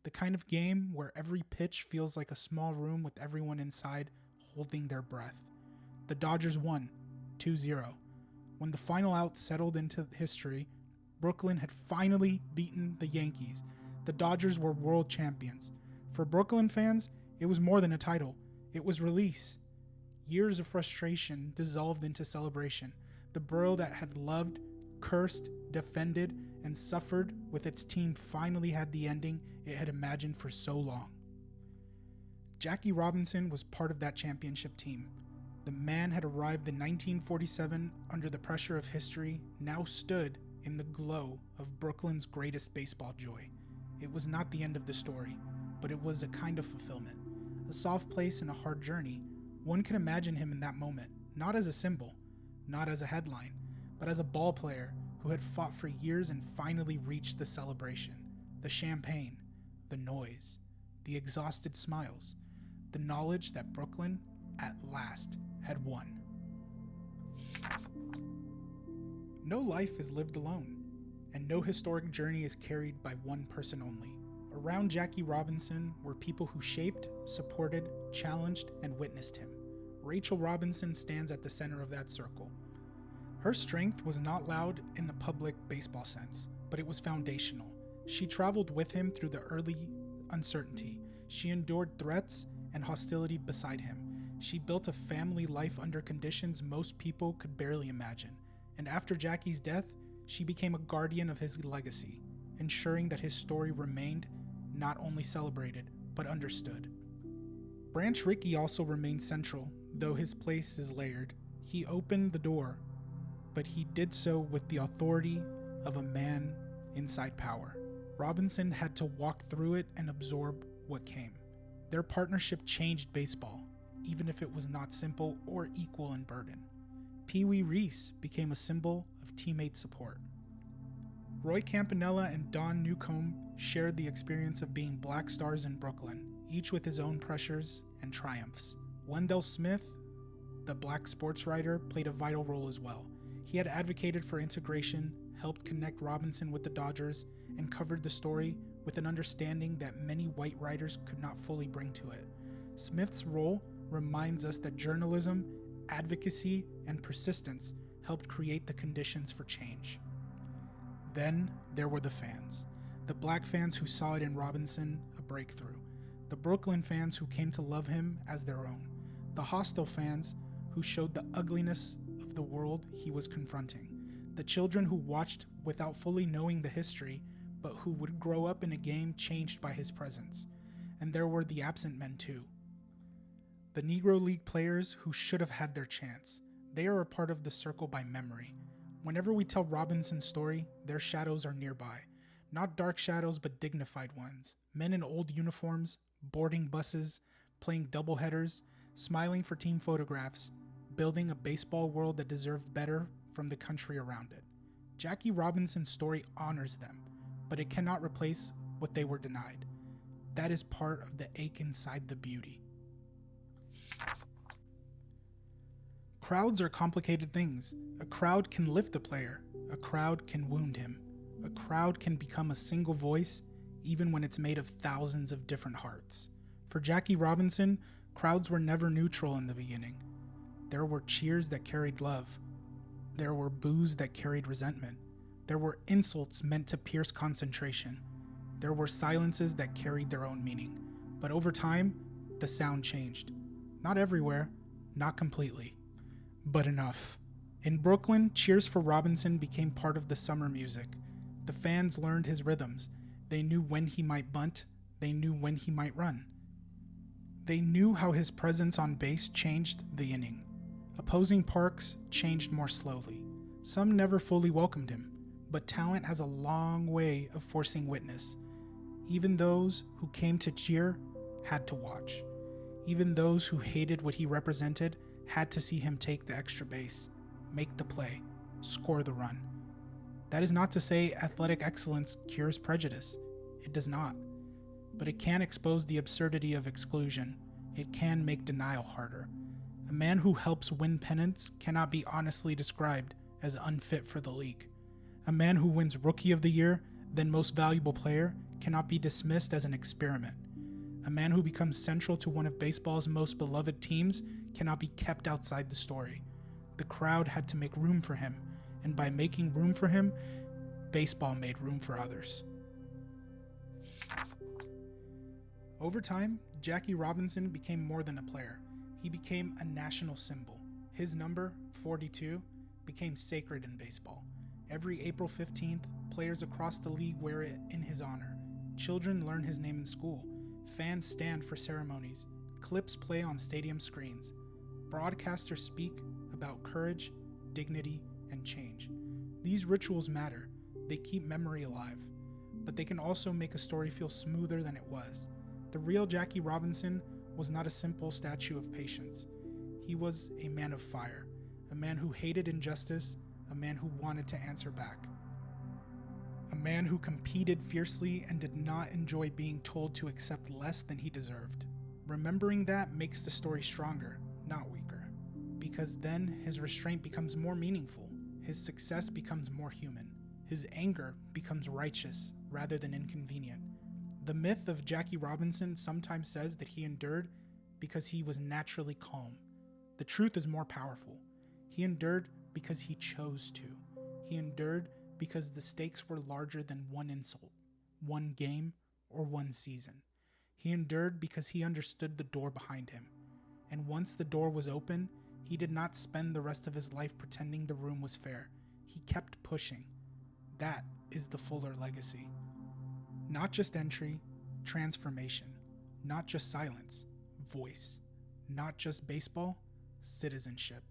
The kind of game where every pitch feels like a small room with everyone inside holding their breath. The Dodgers won, 2-0. When the final out settled into history, Brooklyn had finally beaten the Yankees. The Dodgers were world champions. For Brooklyn fans, it was more than a title. It was release. Years of frustration dissolved into celebration. The borough that had loved, cursed, defended, and suffered with its team finally had the ending it had imagined for so long. Jackie Robinson was part of that championship team. The man had arrived in 1947 under the pressure of history, now stood in the glow of Brooklyn's greatest baseball joy. It was not the end of the story, but it was a kind of fulfillment. A soft place and a hard journey. One can imagine him in that moment, not as a symbol, not as a headline, but as a ball player who had fought for years and finally reached the celebration, the champagne, the noise, the exhausted smiles, the knowledge that Brooklyn, at last, had won. No life is lived alone, and no historic journey is carried by one person only. Around Jackie Robinson were people who shaped, supported, challenged, and witnessed him. Rachel Robinson stands at the center of that circle. Her strength was not loud in the public baseball sense, but it was foundational. She traveled with him through the early uncertainty. She endured threats and hostility beside him. She built a family life under conditions most people could barely imagine. And after Jackie's death, she became a guardian of his legacy, ensuring that his story remained not only celebrated, but understood. Branch Rickey also remained central, though his place is layered. He opened the door, but he did so with the authority of a man inside power. Robinson had to walk through it and absorb what came. Their partnership changed baseball, even if it was not simple or equal in burden. Pee Wee Reese became a symbol of teammate support. Roy Campanella and Don Newcomb shared the experience of being black stars in Brooklyn, each with his own pressures and triumphs. Wendell Smith, the black sports writer, played a vital role as well. He had advocated for integration, helped connect Robinson with the Dodgers, and covered the story with an understanding that many white writers could not fully bring to it. Smith's role reminds us that journalism, advocacy, and persistence helped create the conditions for change. Then there were the fans. The black fans who saw it in Robinson a breakthrough. The Brooklyn fans who came to love him as their own. The hostile fans who showed the ugliness of the world he was confronting, the children who watched without fully knowing the history, but who would grow up in a game changed by his presence. And there were the absent men too. The Negro League players who should have had their chance. They are a part of the circle by memory. Whenever we tell Robinson's story, their shadows are nearby. Not dark shadows, but dignified ones. Men in old uniforms, boarding buses, playing doubleheaders, smiling for team photographs, building a baseball world that deserved better from the country around it. Jackie Robinson's story honors them, but it cannot replace what they were denied. That is part of the ache inside the beauty. Crowds are complicated things. A crowd can lift a player. A crowd can wound him. A crowd can become a single voice, even when it's made of thousands of different hearts. For Jackie Robinson, crowds were never neutral in the beginning. There were cheers that carried love. There were boos that carried resentment. There were insults meant to pierce concentration. There were silences that carried their own meaning. But over time, the sound changed. Not everywhere, not completely, but enough. In Brooklyn, cheers for Robinson became part of the summer music. The fans learned his rhythms. They knew when he might bunt. They knew when he might run. They knew how his presence on base changed the inning. Opposing parks changed more slowly. Some never fully welcomed him, but talent has a long way of forcing witness. Even those who came to cheer had to watch. Even those who hated what he represented had to see him take the extra base, make the play, score the run. That is not to say athletic excellence cures prejudice. It does not. But it can expose the absurdity of exclusion. It can make denial harder. A man who helps win pennants cannot be honestly described as unfit for the league. A man who wins Rookie of the Year, then Most Valuable Player, cannot be dismissed as an experiment. A man who becomes central to one of baseball's most beloved teams cannot be kept outside the story. The crowd had to make room for him, and by making room for him, baseball made room for others. Over time, Jackie Robinson became more than a player. He became a national symbol. His number, 42, became sacred in baseball. Every April 15th, players across the league wear it in his honor. Children learn his name in school. Fans stand for ceremonies. Clips play on stadium screens. Broadcasters speak about courage, dignity, and change. These rituals matter. They keep memory alive. But they can also make a story feel smoother than it was. The real Jackie Robinson was not a simple statue of patience. He was a man of fire, a man who hated injustice, a man who wanted to answer back. A man who competed fiercely and did not enjoy being told to accept less than he deserved. Remembering that makes the story stronger, not weaker, because then his restraint becomes more meaningful, his success becomes more human, his anger becomes righteous rather than inconvenient. The myth of Jackie Robinson sometimes says that he endured because he was naturally calm. The truth is more powerful. He endured because he chose to. He endured because the stakes were larger than one insult, one game, or one season. He endured because he understood the door behind him. And once the door was open, he did not spend the rest of his life pretending the room was fair. He kept pushing. That is the Fuller legacy. Not just entry, transformation. Not just silence, voice. Not just baseball, citizenship.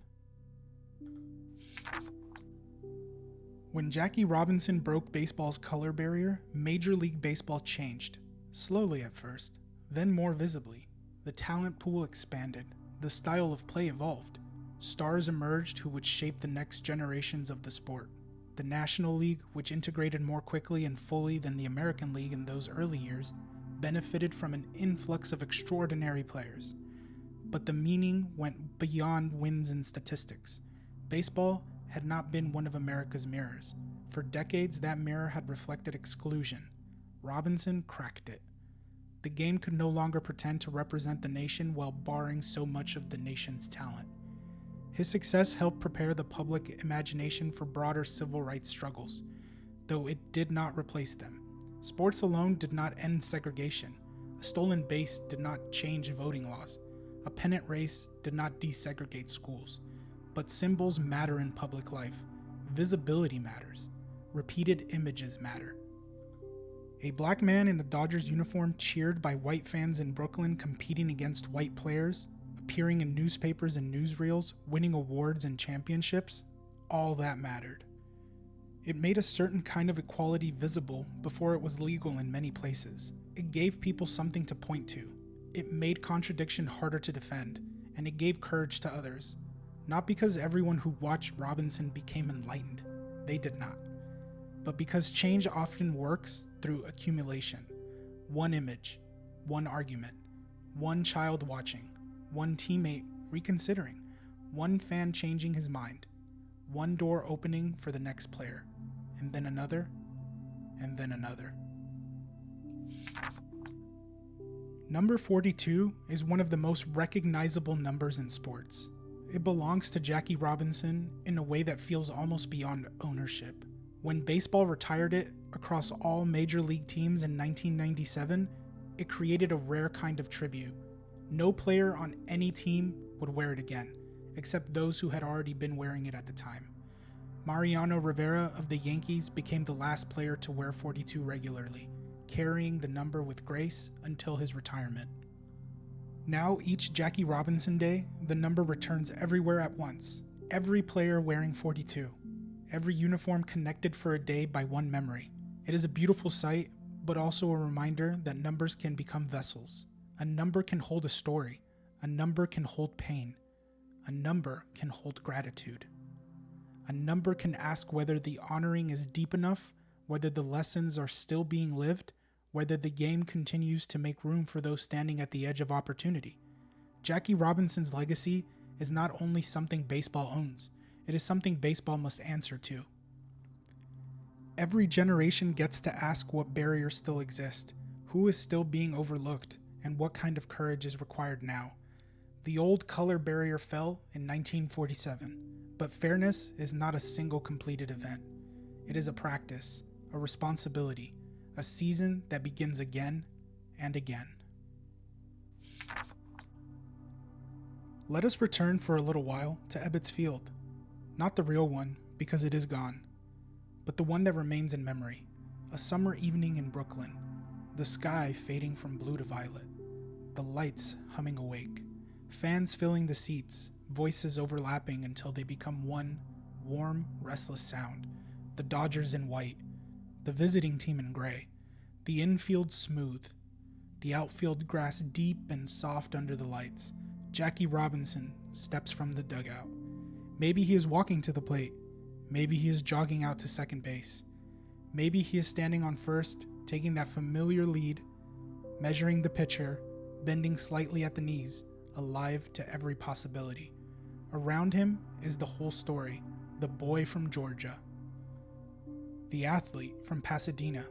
When Jackie Robinson broke baseball's color barrier, Major League Baseball changed. Slowly at first, then more visibly. The talent pool expanded. The style of play evolved. Stars emerged who would shape the next generations of the sport. The National League, which integrated more quickly and fully than the American League in those early years, benefited from an influx of extraordinary players. But the meaning went beyond wins and statistics. Baseball had not been one of America's mirrors. For decades, that mirror had reflected exclusion. Robinson cracked it. The game could no longer pretend to represent the nation while barring so much of the nation's talent. His success helped prepare the public imagination for broader civil rights struggles, though it did not replace them. Sports alone did not end segregation. A stolen base did not change voting laws. A pennant race did not desegregate schools, but symbols matter in public life. Visibility matters. Repeated images matter. A black man in a Dodgers uniform cheered by white fans in Brooklyn competing against white players, appearing in newspapers and newsreels, winning awards and championships, all that mattered. It made a certain kind of equality visible before it was legal in many places. It gave people something to point to. It made contradiction harder to defend, and it gave courage to others. Not because everyone who watched Robinson became enlightened. They did not. But because change often works through accumulation. One image, one argument, one child watching, one teammate reconsidering, one fan changing his mind, one door opening for the next player, and then another, and then another. Number 42 is one of the most recognizable numbers in sports. It belongs to Jackie Robinson in a way that feels almost beyond ownership. When baseball retired it across all major league teams in 1997, it created a rare kind of tribute. No player on any team would wear it again, except those who had already been wearing it at the time. Mariano Rivera of the Yankees became the last player to wear 42 regularly, carrying the number with grace until his retirement. Now, each Jackie Robinson Day, the number returns everywhere at once. Every player wearing 42. Every uniform connected for a day by one memory. It is a beautiful sight, but also a reminder that numbers can become vessels. A number can hold a story. A number can hold pain. A number can hold gratitude. A number can ask whether the honoring is deep enough, whether the lessons are still being lived, whether the game continues to make room for those standing at the edge of opportunity. Jackie Robinson's legacy is not only something baseball owns, it is something baseball must answer to. Every generation gets to ask what barriers still exist, who is still being overlooked, and what kind of courage is required now. The old color barrier fell in 1947, but fairness is not a single completed event. It is a practice, a responsibility, a season that begins again and again. Let us return for a little while to Ebbets Field. Not the real one, because it is gone, but the one that remains in memory. A summer evening in Brooklyn, the sky fading from blue to violet, the lights humming awake, fans filling the seats, voices overlapping until they become one warm, restless sound. The Dodgers in white, the visiting team in gray, the infield smooth, the outfield grass deep and soft under the lights. Jackie Robinson steps from the dugout. Maybe he is walking to the plate. Maybe he is jogging out to second base. Maybe he is standing on first, taking that familiar lead, measuring the pitcher, bending slightly at the knees, alive to every possibility. Around him is the whole story, the boy from Georgia, the athlete from Pasadena,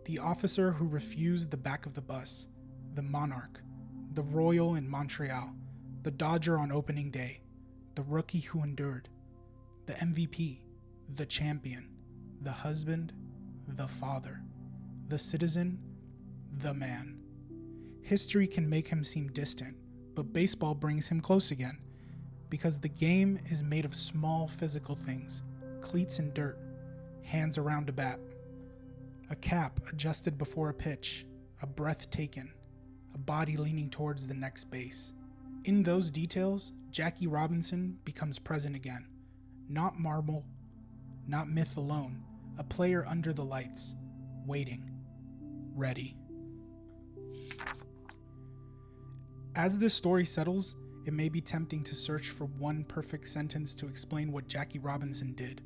the officer who refused the back of the bus, the monarch, the royal in Montreal, the Dodger on opening day, the rookie who endured, the MVP, the champion, the husband, the father, the citizen, the man. History can make him seem distant, but baseball brings him close again, because the game is made of small physical things, cleats in dirt, hands around a bat, a cap adjusted before a pitch, a breath taken, a body leaning towards the next base. In those details, Jackie Robinson becomes present again. Not marble, not myth alone, a player under the lights, waiting, ready. As this story settles, it may be tempting to search for one perfect sentence to explain what Jackie Robinson did.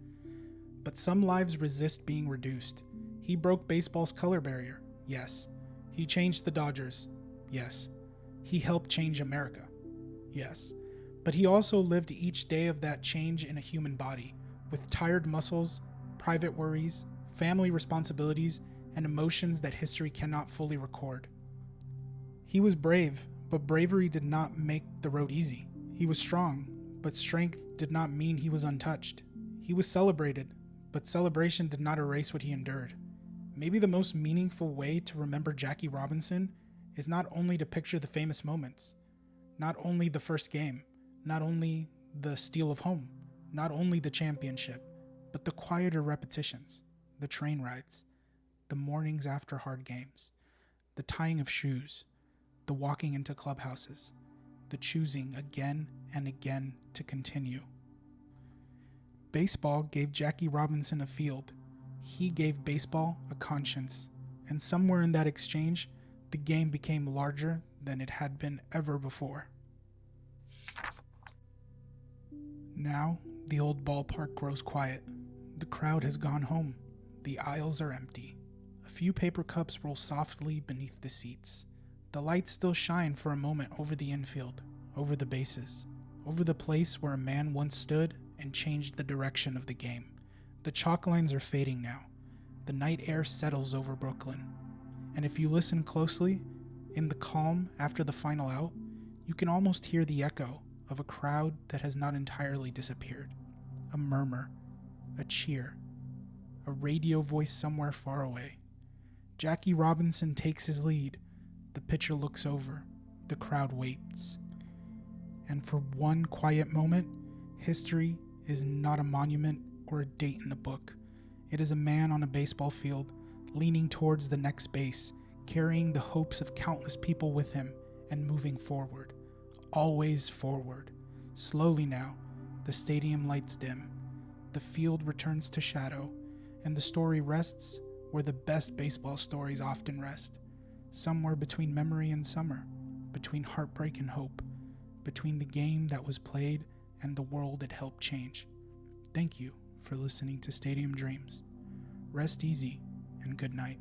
But some lives resist being reduced. He broke baseball's color barrier, yes. He changed the Dodgers, yes. He helped change America, yes. But he also lived each day of that change in a human body, with tired muscles, private worries, family responsibilities, and emotions that history cannot fully record. He was brave, but bravery did not make the road easy. He was strong, but strength did not mean he was untouched. He was celebrated, but celebration did not erase what he endured. Maybe the most meaningful way to remember Jackie Robinson is not only to picture the famous moments, Not only the first game, not only the steal of home, not only the championship, but the quieter repetitions, the train rides, the mornings after hard games, the tying of shoes, the walking into clubhouses, the choosing again and again to continue. Baseball gave Jackie Robinson a field. He gave baseball a conscience, and somewhere in that exchange, the game became larger than it had been ever before. Now, the old ballpark grows quiet. The crowd has gone home. The aisles are empty. A few paper cups roll softly beneath the seats. The lights still shine for a moment over the infield, over the bases, over the place where a man once stood and changed the direction of the game. The chalk lines are fading now. The night air settles over Brooklyn. And if you listen closely, in the calm after the final out, you can almost hear the echo of a crowd that has not entirely disappeared. A murmur, a cheer, a radio voice somewhere far away. Jackie Robinson takes his lead. The pitcher looks over. The crowd waits. And for one quiet moment, history is not a monument or a date in a book. It is a man on a baseball field, leaning towards the next base, carrying the hopes of countless people with him and moving forward. Always forward. Slowly now, the stadium lights dim. The field returns to shadow, and the story rests where the best baseball stories often rest. Somewhere between memory and summer, between heartbreak and hope, between the game that was played and the world it helped change. Thank you for listening to Stadium Dreams. Rest easy and good night.